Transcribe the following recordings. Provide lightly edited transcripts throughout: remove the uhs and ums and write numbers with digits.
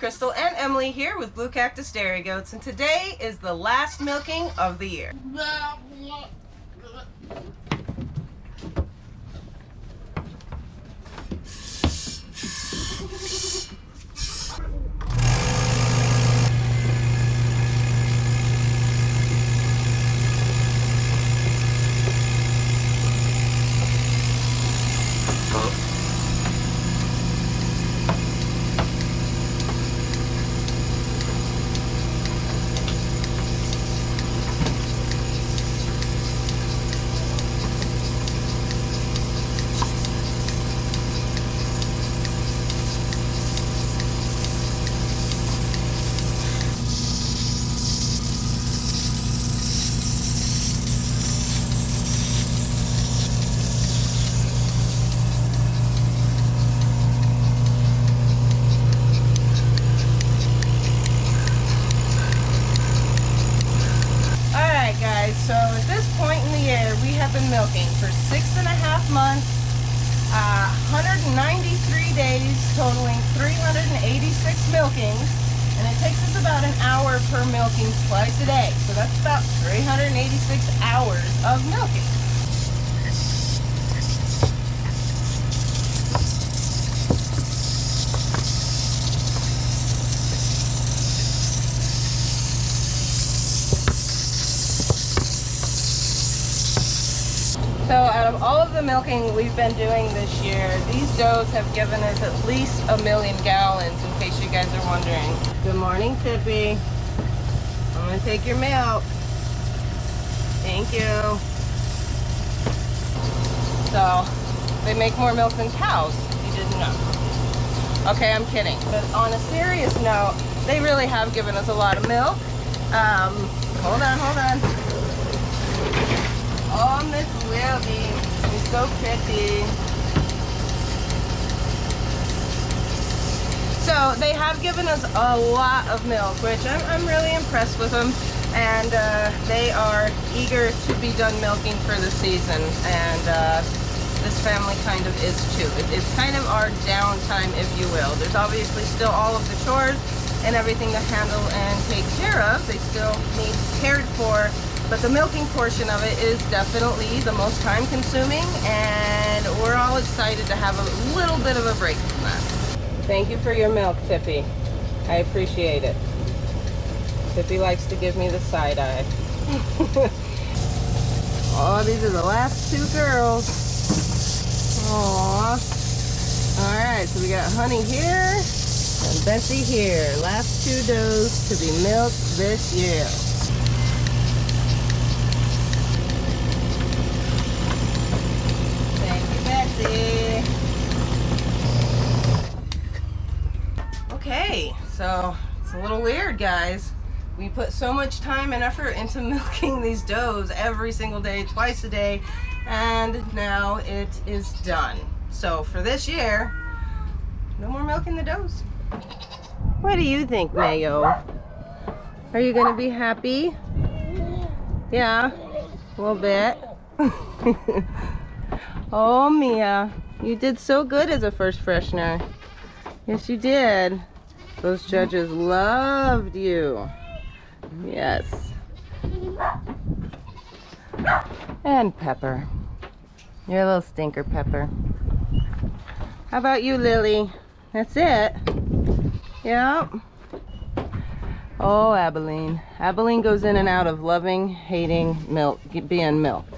Crystal and Emily here with Blue Cactus Dairy Goats, and today is the last milking of the year. So at this point in the year, we have been milking for 6.5 months, 193 days, totaling 386 milkings, and it takes us about an hour per milking twice a day. So that's about 386 hours of milking. So out of all of the milking we've been doing this year, these does have given us at least 1 million gallons, in case you guys are wondering. Good morning, Tippy. I'm gonna take your milk. Thank you. So, they make more milk than cows, if you didn't know. Okay, I'm kidding. But on a serious note, they really have given us a lot of milk. Hold on. Oh, Miss Wildy, you're so pretty. So they have given us a lot of milk, which I'm really impressed with them. And they are eager to be done milking for the season. And this family kind of is too. It's kind of our downtime, if you will. There's obviously still all of the chores and everything to handle and take care of. They still need cared for. But the milking portion of it is definitely the most time consuming, and we're all excited to have a little bit of a break from that. Thank you for your milk, Tippy. I appreciate it. Tippy likes to give me the side eye. Oh, these are the last two girls. Aww. Alright, so we got Honey here and Bessie here. Last two does to be milked this year. Okay, so it's a little weird, guys. We put so much time and effort into milking these does every single day, twice a day, and now it is done. So for this year, no more milking the does. What do you think, Mayo? Are you gonna be happy? Yeah, a little bit. Oh, Mia, you did so good as a first freshener. Yes, you did. Those judges loved you. Yes. And Pepper. You're a little stinker, Pepper. How about you, Lily? That's it? Yep. Oh, Abilene. Abilene goes in and out of loving, hating, being milked.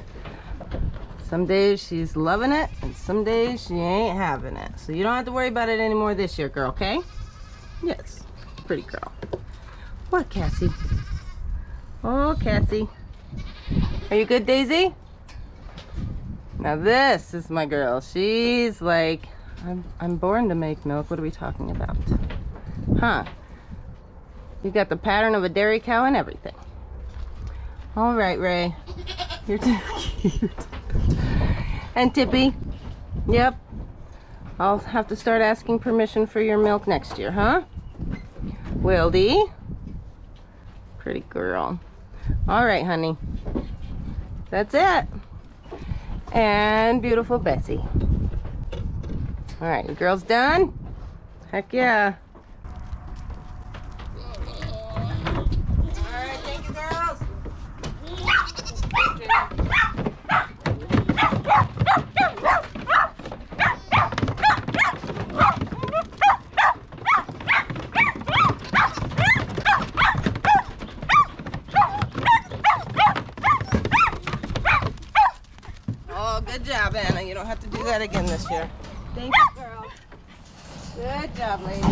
Some days she's loving it, and some days she ain't having it. So you don't have to worry about it anymore this year, girl, okay? Yes, pretty girl. What, Cassie? Oh, Cassie. Are you good, Daisy? Now this is my girl. She's like, I'm born to make milk. What are we talking about? Huh? You got the pattern of a dairy cow and everything. All right, Ray. You're too cute. And Tippy, yep, I'll have to start asking permission for your milk next year, huh? Wildy, pretty girl. All right, honey, that's it. And beautiful Bessie. All right, you girls done? Heck yeah. Good job, Anna. You don't have to do that again this year. Thank you, girl. Good job, ladies.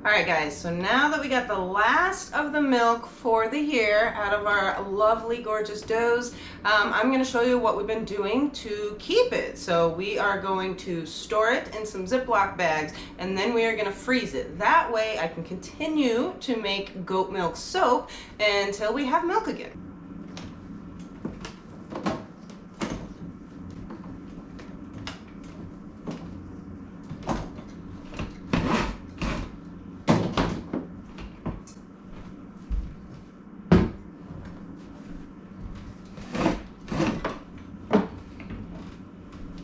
All right, guys, so now that we got the last of the milk for the year out of our lovely, gorgeous does, I'm gonna show you what we've been doing to keep it. So we are going to store it in some Ziploc bags, and then we are gonna freeze it. That way I can continue to make goat milk soap until we have milk again.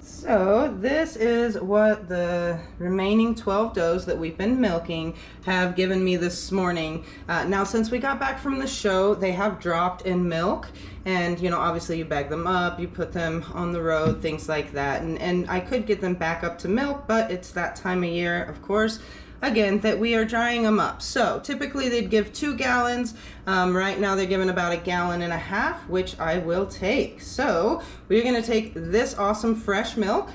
So this is what the remaining 12 does that we've been milking have given me this morning. Now since we got back from the show, they have dropped in milk, and you know, obviously you bag them up, you put them on the road, things like that, and I could get them back up to milk, but it's that time of year, of course, again, that we are drying them up. So typically they'd give 2 gallons. Right now they're giving about 1.5 gallons, which I will take. So we're gonna take this awesome fresh milk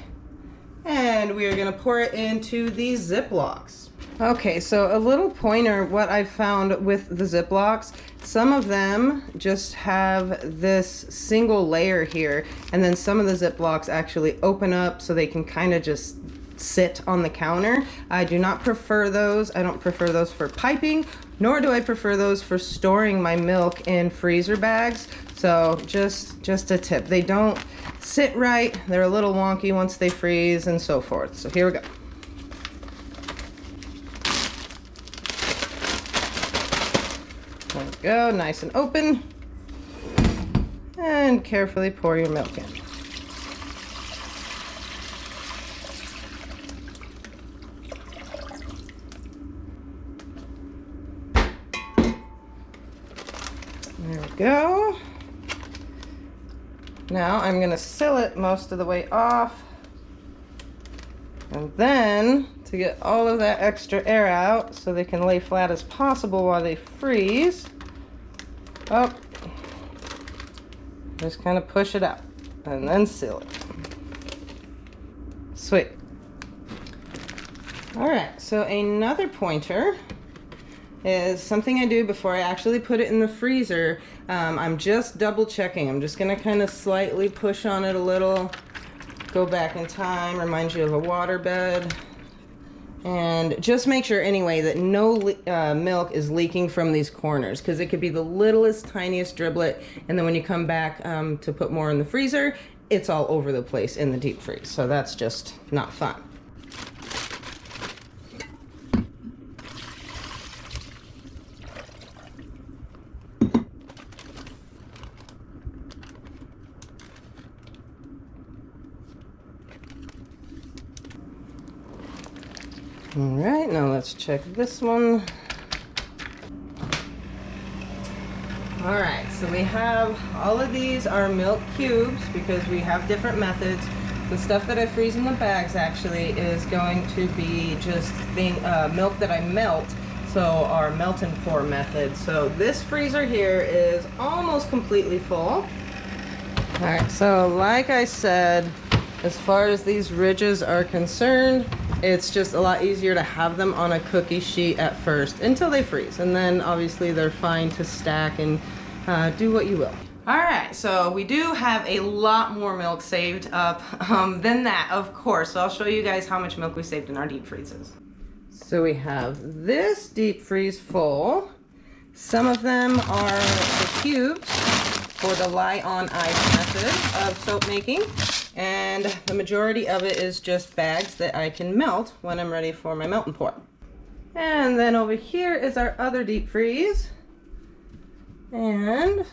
and we are gonna pour it into these Ziplocs. Okay, so a little pointer, what I found with the Ziplocs, some of them just have this single layer here, and then some of the Ziplocs actually open up so they can kind of just sit on the counter. I do not prefer those. I don't prefer those for piping, nor do I prefer those for storing my milk in freezer bags. So just a tip. They don't sit right. They're a little wonky once they freeze and so forth. So here we go. There we go, nice and open. And carefully pour your milk in. There we go. Now I'm going to seal it most of the way off. And then, to get all of that extra air out so they can lay flat as possible while they freeze, just kind of push it out and then seal it. Sweet. All right, so another pointer is something I do before I actually put it in the freezer. I'm just double checking. I'm just gonna kind of slightly push on it a little, go back in time, remind you of a water bed, and just make sure anyway that no milk is leaking from these corners, because it could be the littlest, tiniest driblet, and then when you come back to put more in the freezer, it's all over the place in the deep freeze. So that's just not fun. All right, now let's check this one. All right, so we have all of these are milk cubes because we have different methods. The stuff that I freeze in the bags actually is going to be just milk that I melt, so our melt and pour method. So this freezer here is almost completely full. All right, so like I said, as far as these ridges are concerned, it's just a lot easier to have them on a cookie sheet at first until they freeze, and then obviously they're fine to stack and do what you will. All right, so we do have a lot more milk saved up than that, of course. So I'll show you guys how much milk we saved in our deep freezes. So we have this deep freeze full. Some of them are the cubes for the lie on ice method of soap making. And the majority of it is just bags that I can melt when I'm ready for my melt and pour. And then over here is our other deep freeze. And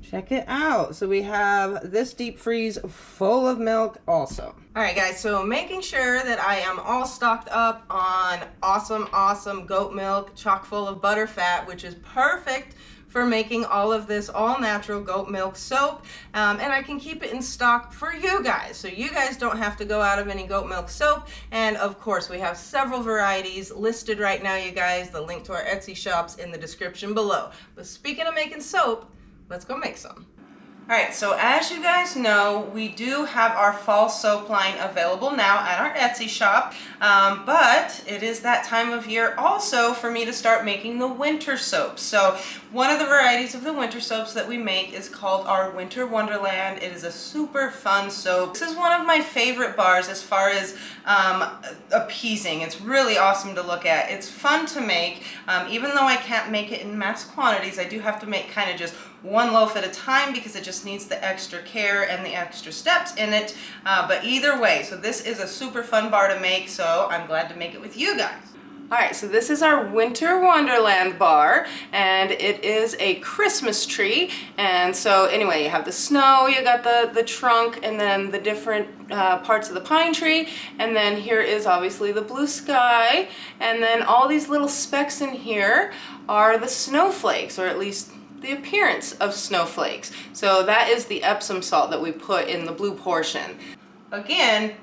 check it out. So we have this deep freeze full of milk also. All right, guys, so making sure that I am all stocked up on awesome goat milk, chock full of butter fat, which is perfect for making all of this all-natural goat milk soap, and I can keep it in stock for you guys, so you guys don't have to go out of any goat milk soap. And of course, we have several varieties listed right now, you guys. The link to our Etsy shop's in the description below. But speaking of making soap, let's go make some. Alright, so as you guys know, we do have our fall soap line available now at our Etsy shop, but it is that time of year also for me to start making the winter soaps. So one of the varieties of the winter soaps that we make is called our Winter Wonderland. It is a super fun soap. This is one of my favorite bars as far as appeasing. It's really awesome to look at. It's fun to make. Even though I can't make it in mass quantities, I do have to make kind of just one loaf at a time because it just needs the extra care and the extra steps in it. But either way, so this is a super fun bar to make, so I'm glad to make it with you guys. Alright, so this is our Winter Wonderland bar, and it is a Christmas tree. And so anyway, you have the snow, you got the trunk, and then the different parts of the pine tree, and then here is obviously the blue sky, and then all these little specks in here are the snowflakes, or at least the appearance of snowflakes. So that is the Epsom salt that we put in the blue portion. Again,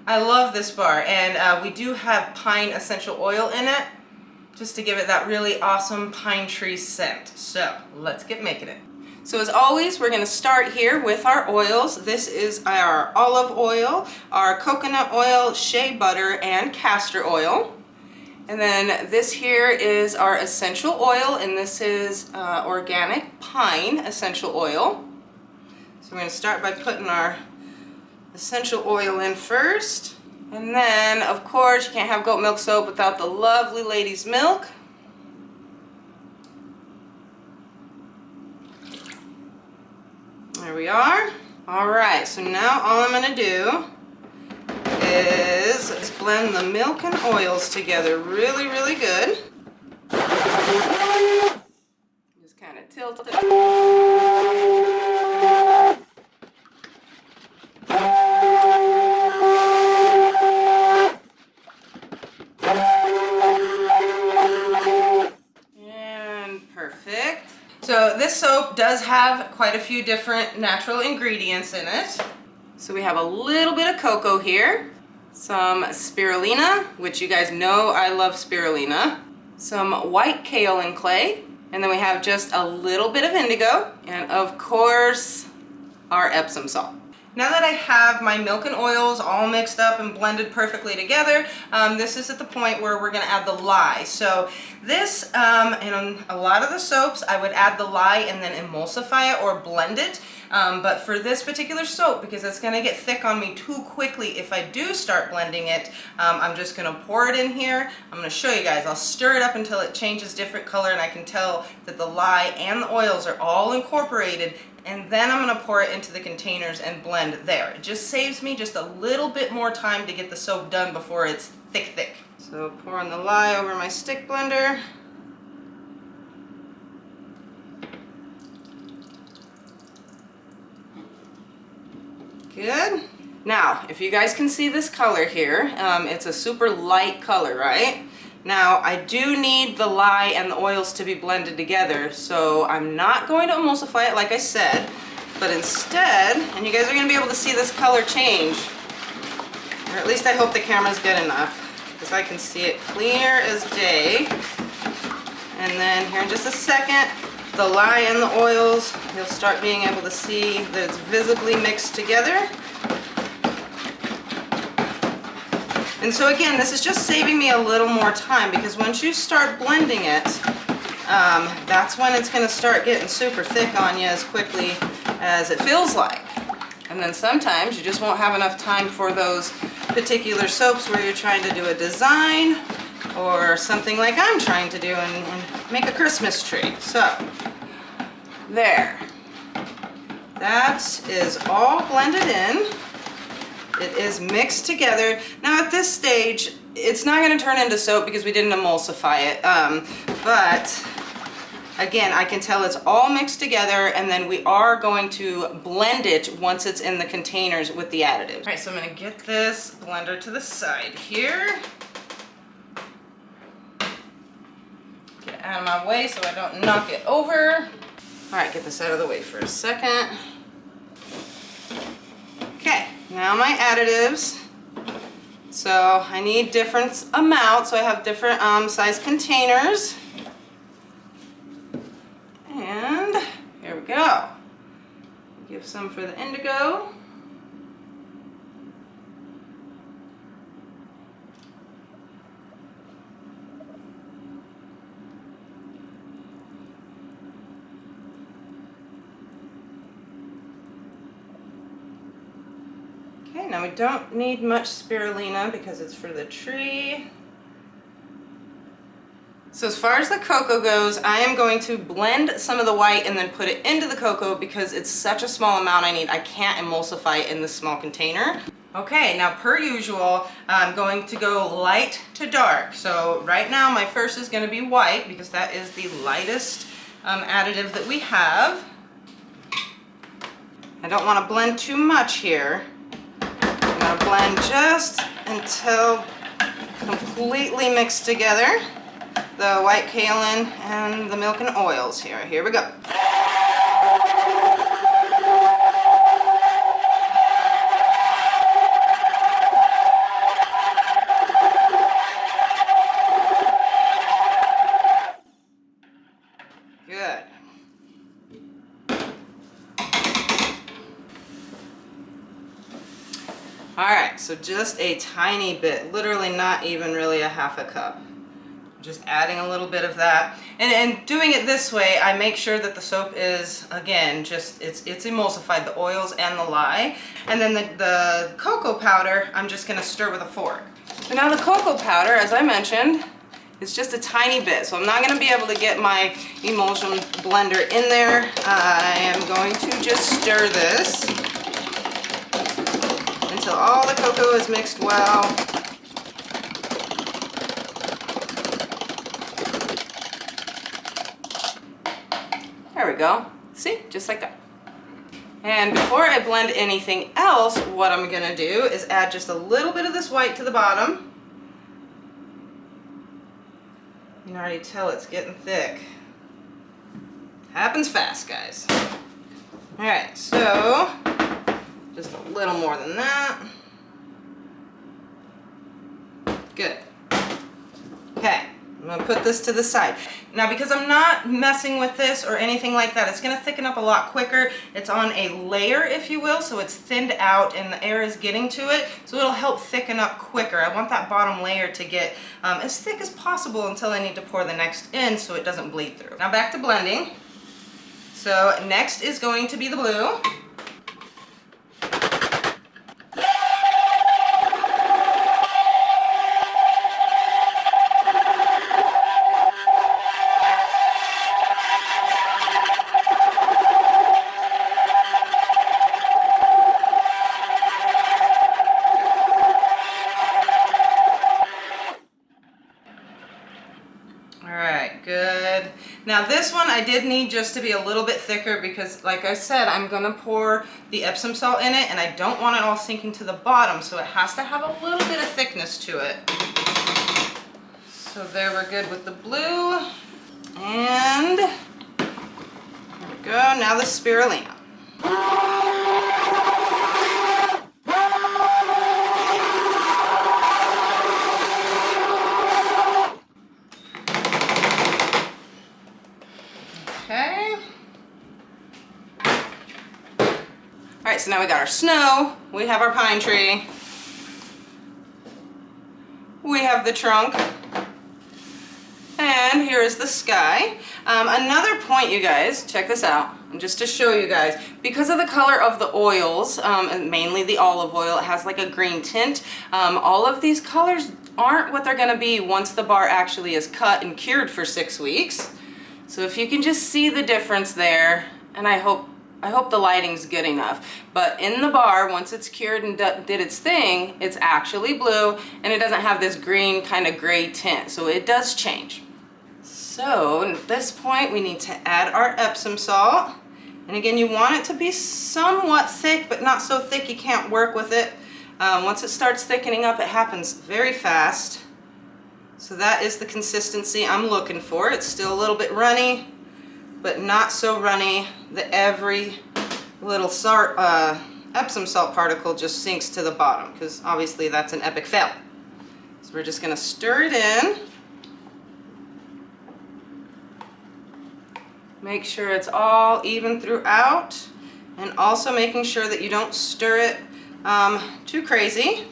I love this bar, and we do have pine essential oil in it just to give it that really awesome pine tree scent. So let's get making it. So as always, we're going to start here with our oils. This is our olive oil, our coconut oil, shea butter, and castor oil. And then this here is our essential oil, and this is organic pine essential oil. So we're going to start by putting our essential oil in first. And then, of course, you can't have goat milk soap without the lovely lady's milk. There we are. All right, so now all I'm going to do is let's blend the milk and oils together really, really good. Just kind of tilt it. And perfect. So this soap does have quite a few different natural ingredients in it. So we have a little bit of cocoa here, some spirulina, which you guys know I love spirulina, some white kaolin clay, and then we have just a little bit of indigo, and of course our Epsom salt. Now that I have my milk and oils all mixed up and blended perfectly together, this is at the point where we're going to add the lye. So this, in a lot of the soaps, I would add the lye and then emulsify it or blend it. But for this particular soap, because it's going to get thick on me too quickly if I do start blending it, I'm just going to pour it in here. I'm going to show you guys. I'll stir it up until it changes different color and I can tell that the lye and the oils are all incorporated. And then I'm going to pour it into the containers and blend there. It just saves me just a little bit more time to get the soap done before it's thick. So pouring the lye over my stick blender. Good. Now, if you guys can see this color here, it's a super light color, right? Now, I do need the lye and the oils to be blended together, so I'm not going to emulsify it like I said, but instead, and you guys are going to be able to see this color change, or at least I hope the camera's good enough, because I can see it clear as day. And then here in just a second, the lye and the oils, you'll start being able to see that it's visibly mixed together. And so again, this is just saving me a little more time, because once you start blending it, that's when it's going to start getting super thick on you as quickly as it feels like. And then sometimes you just won't have enough time for those particular soaps where you're trying to do a design or something like I'm trying to do and make a Christmas tree. So, there. That is all blended in. It is mixed together. Now at this stage, it's not going to turn into soap because we didn't emulsify it. But again, I can tell it's all mixed together, and then we are going to blend it once it's in the containers with the additives. All right, so I'm going to get this blender to the side here. Get it out of my way so I don't knock it over. All right, get this out of the way for a second. Okay, now my additives. So I need different amounts, so I have different size containers. And here we go. Save some for the indigo. Okay, now we don't need much spirulina because it's for the tree. So as far as the cocoa goes, I am going to blend some of the white and then put it into the cocoa because it's such a small amount I need. I can't emulsify it in this small container. Okay, now per usual, I'm going to go light to dark. So right now my first is going to be white because that is the lightest additive that we have. I don't want to blend too much here. I'm going to blend just until completely mixed together. The white kaolin and the milk and oils here. Here we go. Good. All right, so just a tiny bit, literally not even really a half a cup. Just adding a little bit of that, and doing it this way, I make sure that the soap is, again, just it's emulsified, the oils and the lye, and then the cocoa powder I'm just going to stir with a fork. So now the cocoa powder, as I mentioned, is just a tiny bit, so I'm not going to be able to get my emulsion blender in there. I am going to just stir this until all the cocoa is mixed well. There we go. See? Just like that. And before I blend anything else, what I'm going to do is add just a little bit of this white to the bottom. You can already tell it's getting thick. Happens fast, guys. Alright, so just a little more than that. Good. Okay. I'm going to put this to the side. Now because I'm not messing with this or anything like that, it's going to thicken up a lot quicker. It's on a layer, if you will, so it's thinned out and the air is getting to it, so it'll help thicken up quicker. I want that bottom layer to get as thick as possible until I need to pour the next in so it doesn't bleed through. Now back to blending. So next is going to be the blue. Good. Now this one I did need just to be a little bit thicker because, like I said, I'm going to pour the Epsom salt in it and I don't want it all sinking to the bottom, so it has to have a little bit of thickness to it. So there, we're good with the blue. And there we go. Now the spirulina. Okay. Alright, so now we got our snow, we have our pine tree, we have the trunk, and here is the sky. Another point, you guys, check this out, and just to show you guys, because of the color of the oils, and mainly the olive oil, it has like a green tint. All of these colors aren't what they're going to be once the bar actually is cut and cured for 6 weeks. So if you can just see the difference there, and I hope the lighting's good enough, but in the bar, once it's cured and did its thing, it's actually blue, and it doesn't have this green kind of gray tint, so it does change. So at this point, we need to add our Epsom salt, and again, you want it to be somewhat thick, but not so thick you can't work with it. Once it starts thickening up, it happens very fast. So that is the consistency I'm looking for. It's still a little bit runny, but not so runny that every little Epsom salt particle just sinks to the bottom, because obviously that's an epic fail. So we're just going to stir it in. Make sure it's all even throughout. And also making sure that you don't stir it too crazy,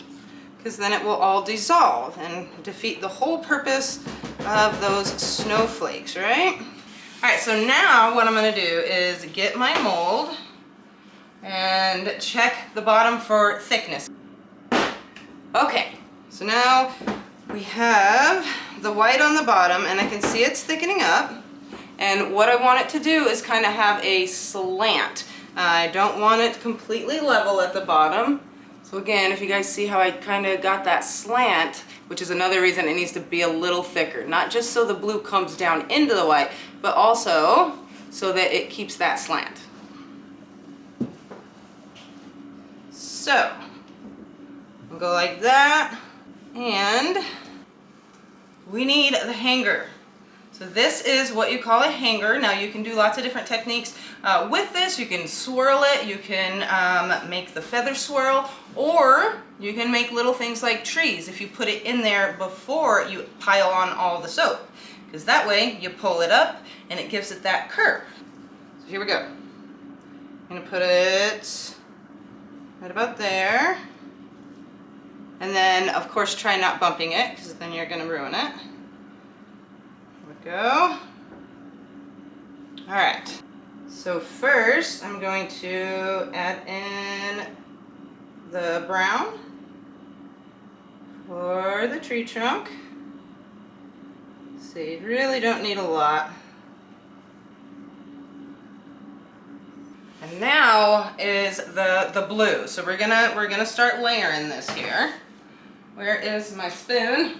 because then it will all dissolve and defeat the whole purpose of those snowflakes, right? All right, so now what I'm gonna do is get my mold and check the bottom for thickness. Okay, so now we have the white on the bottom, and I can see it's thickening up. And what I want it to do is kind of have a slant. I don't want it completely level at the bottom. So again, if you guys see how I kind of got that slant, which is another reason it needs to be a little thicker. Not just so the blue comes down into the white, but also so that it keeps that slant. So, we'll go like that, and we need the hanger. So this is what you call a hanger. Now you can do lots of different techniques with this. You can swirl it, you can make the feather swirl, or you can make little things like trees if you put it in there before you pile on all the soap. Because that way you pull it up and it gives it that curve. So here we go. I'm gonna put it right about there. And then of course try not bumping it, because then you're gonna ruin it. Go. All right, so first I'm going to add in the brown for the tree trunk. So you really don't need a lot. And now is the blue. So we're gonna start layering this here. Where is my spoon?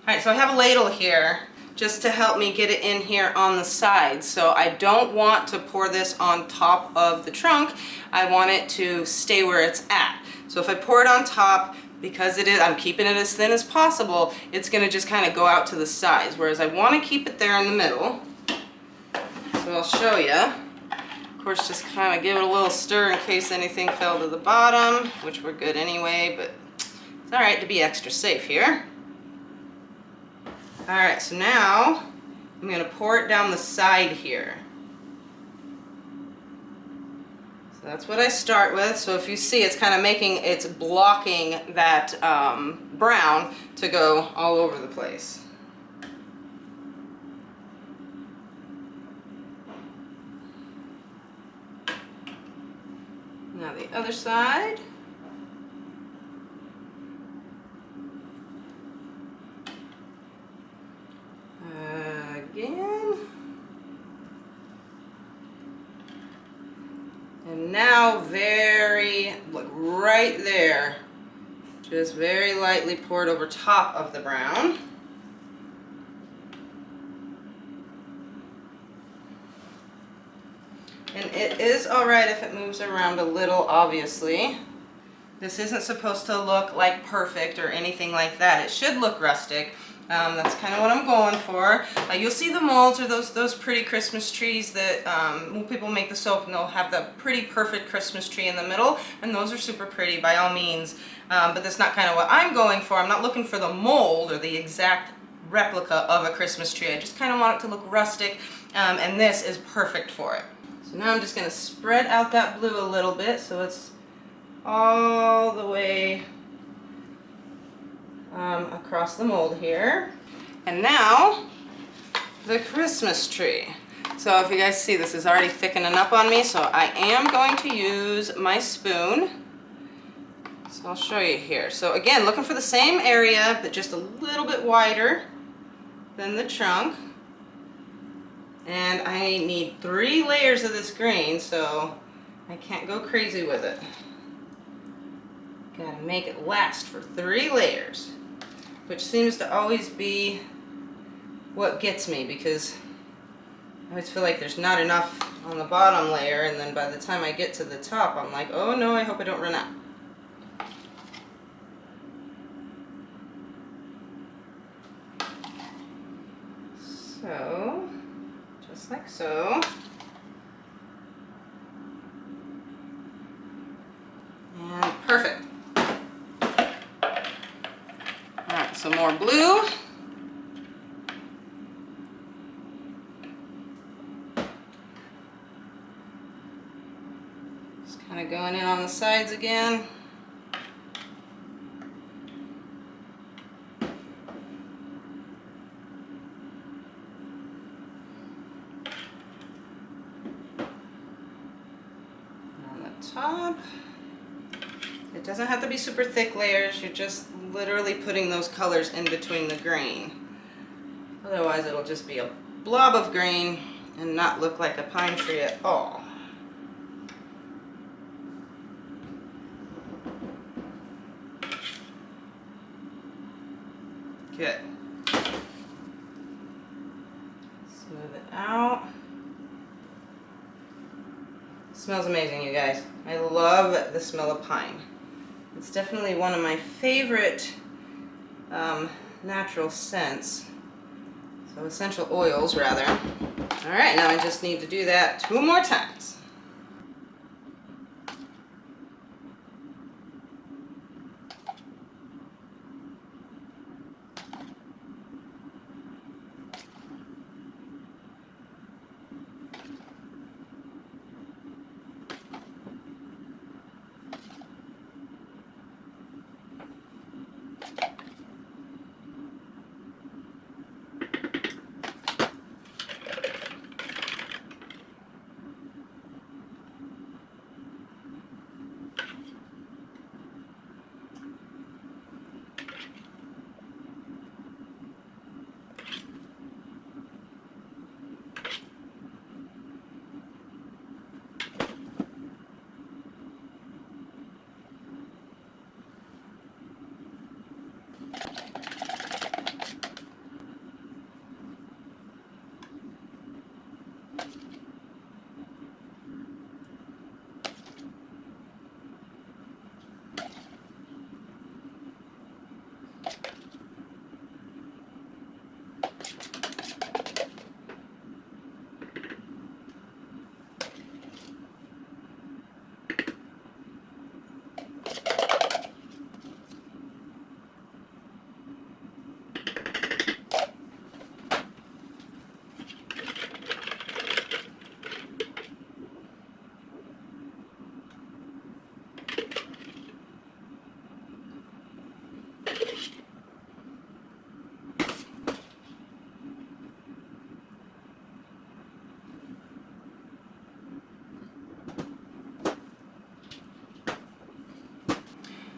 All right, so I have a ladle here just to help me get it in here on the sides. So I don't want to pour this on top of the trunk. I want it to stay where it's at. So if I pour it on top, because I'm keeping it as thin as possible, it's gonna just kind of go out to the sides, whereas I want to keep it there in the middle. So I'll show you. Of course, just kind of give it a little stir in case anything fell to the bottom, which we're good anyway, but it's all right to be extra safe here. All right, so now I'm gonna pour it down the side here. So that's what I start with. So if you see, it's kind of it's blocking that brown to go all over the place. Now the other side. Again. And now look right there, just very lightly pour it over top of the brown. And it is all right if it moves around a little, obviously. This isn't supposed to look like perfect or anything like that. It should look rustic. That's kind of what I'm going for. You'll see the molds or those pretty Christmas trees that when people make the soap, and they'll have the pretty perfect Christmas tree in the middle, and those are super pretty by all means. But that's not kind of what I'm going for. I'm not looking for the mold or the exact replica of a Christmas tree. I just kind of want it to look rustic, and this is perfect for it. So now I'm just going to spread out that blue a little bit so it's all the way across the mold here. And now the Christmas tree. So if you guys see, this is already thickening up on me, so I am going to use my spoon. So I'll show you here. So again, looking for the same area, but just a little bit wider than the trunk. And I need 3 layers of this green, so I can't go crazy with it. Gotta make it last for 3 layers, which seems to always be what gets me, because I always feel like there's not enough on the bottom layer, and then by the time I get to the top, I'm like, oh no, I hope I don't run out. So, just like so. And perfect. Alright, some more blue. Kind of going in on the sides again. On the top. It doesn't have to be super thick layers. You're just literally putting those colors in between the grain. Otherwise it'll just be a blob of grain and not look like a pine tree at all. Good. Smooth it out. Smells amazing, you guys. I love the smell of pine. It's definitely one of my favorite natural scents. So essential oils, rather. All right, now I just need to do that 2 more times.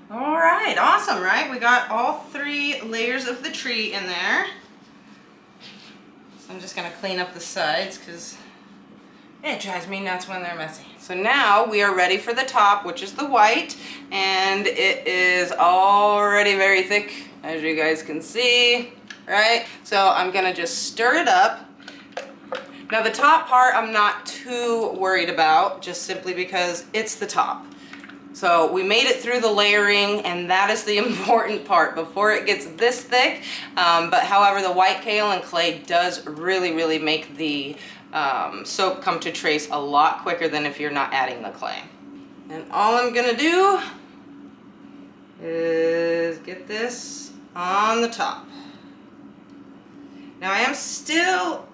All right, awesome, right? We got all 3 layers of the tree in there. So I'm just gonna clean up the sides because it drives me nuts when they're messy. So now we are ready for the top, which is the white, and it is already very thick, as you guys can see, right? So I'm gonna just stir it up. Now the top part I'm not too worried about, just simply because it's the top. So we made it through the layering, and that is the important part before it gets this thick. But however, the white kale and clay does really make the soap come to trace a lot quicker than if you're not adding the clay. And all I'm gonna do is get this on the top. Now I am still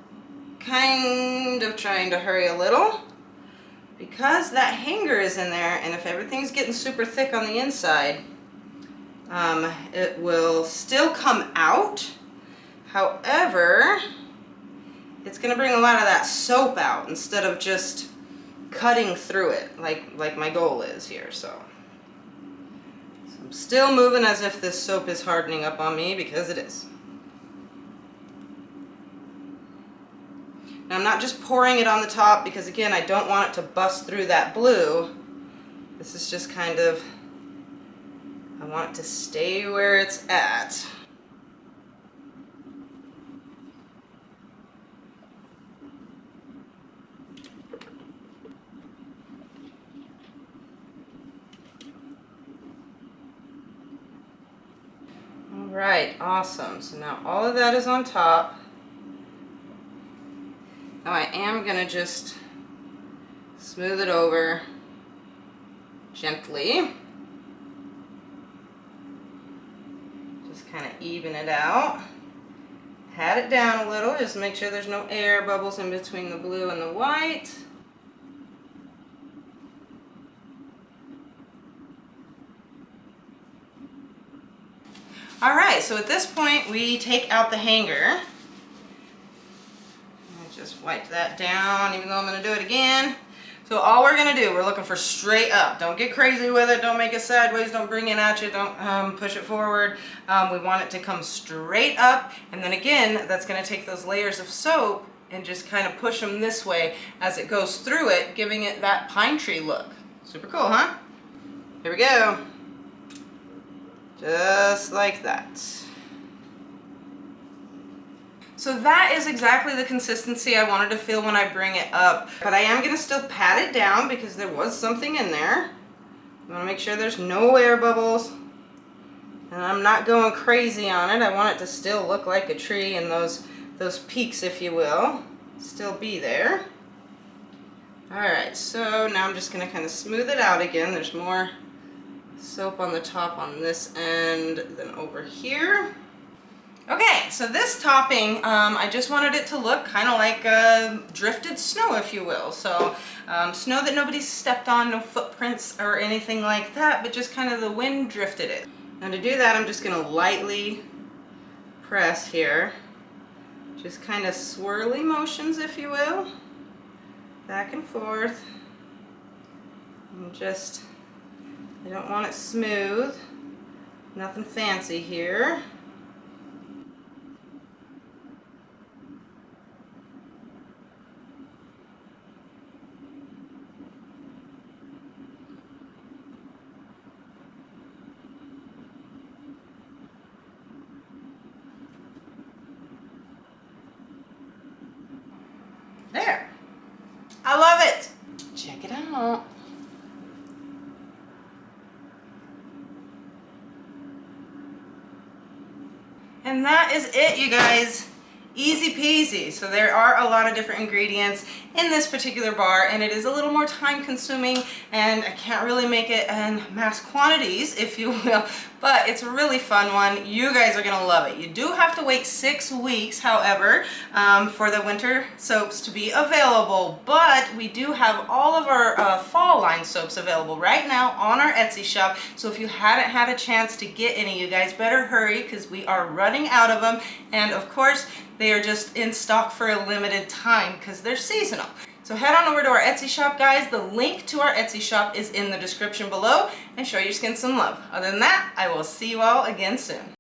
kind of trying to hurry a little, because that hanger is in there, and if everything's getting super thick on the inside, it will still come out. However, it's going to bring a lot of that soap out instead of just cutting through it like my goal is here. So I'm still moving as if this soap is hardening up on me, because it is. Now I'm not just pouring it on the top because, again, I don't want it to bust through that blue. This is just kind of, I want it to stay where it's at. All right, awesome. So now all of that is on top. Now I am gonna just smooth it over gently. Just kind of even it out. Pat it down a little, just make sure there's no air bubbles in between the blue and the white. All right, so at this point we take out the hanger. Just wipe that down, even though I'm gonna do it again. So all we're gonna do, we're looking for straight up. Don't get crazy with it, don't make it sideways, don't bring it at you, don't push it forward. We want it to come straight up, and then again, that's gonna take those layers of soap and just kind of push them this way as it goes through it, giving it that pine tree look. Super cool, huh? Here we go. Just like that. So that is exactly the consistency I wanted to feel when I bring it up. But I am going to still pat it down because there was something in there. I want to make sure there's no air bubbles. And I'm not going crazy on it. I want it to still look like a tree, and those peaks, if you will, still be there. Alright, so now I'm just going to kind of smooth it out again. There's more soap on the top on this end than over here. Okay, so this topping, I just wanted it to look kind of like drifted snow, if you will. So snow that nobody's stepped on, no footprints or anything like that, but just kind of the wind drifted it. Now to do that, I'm just going to lightly press here. Just kind of swirly motions, if you will. Back and forth. And just, I don't want it smooth. Nothing fancy here. There. I love it. Check it out. And that is it, you guys. Easy peasy. So there are a lot of different ingredients in this particular bar, and it is a little more time consuming, and I can't really make it in mass quantities, if you will, but it's a really fun one. You guys are gonna love it. You do have to wait 6 weeks, however, for the winter soaps to be available, but we do have all of our fall line soaps available right now on our Etsy shop. So if you hadn't had a chance to get any, you guys better hurry, because we are running out of them, and of course they are just in stock for a limited time because they're seasonal. So head on over to our Etsy shop, guys. The link to our Etsy shop is in the description below, and show your skin some love. Other than that, I will see you all again soon.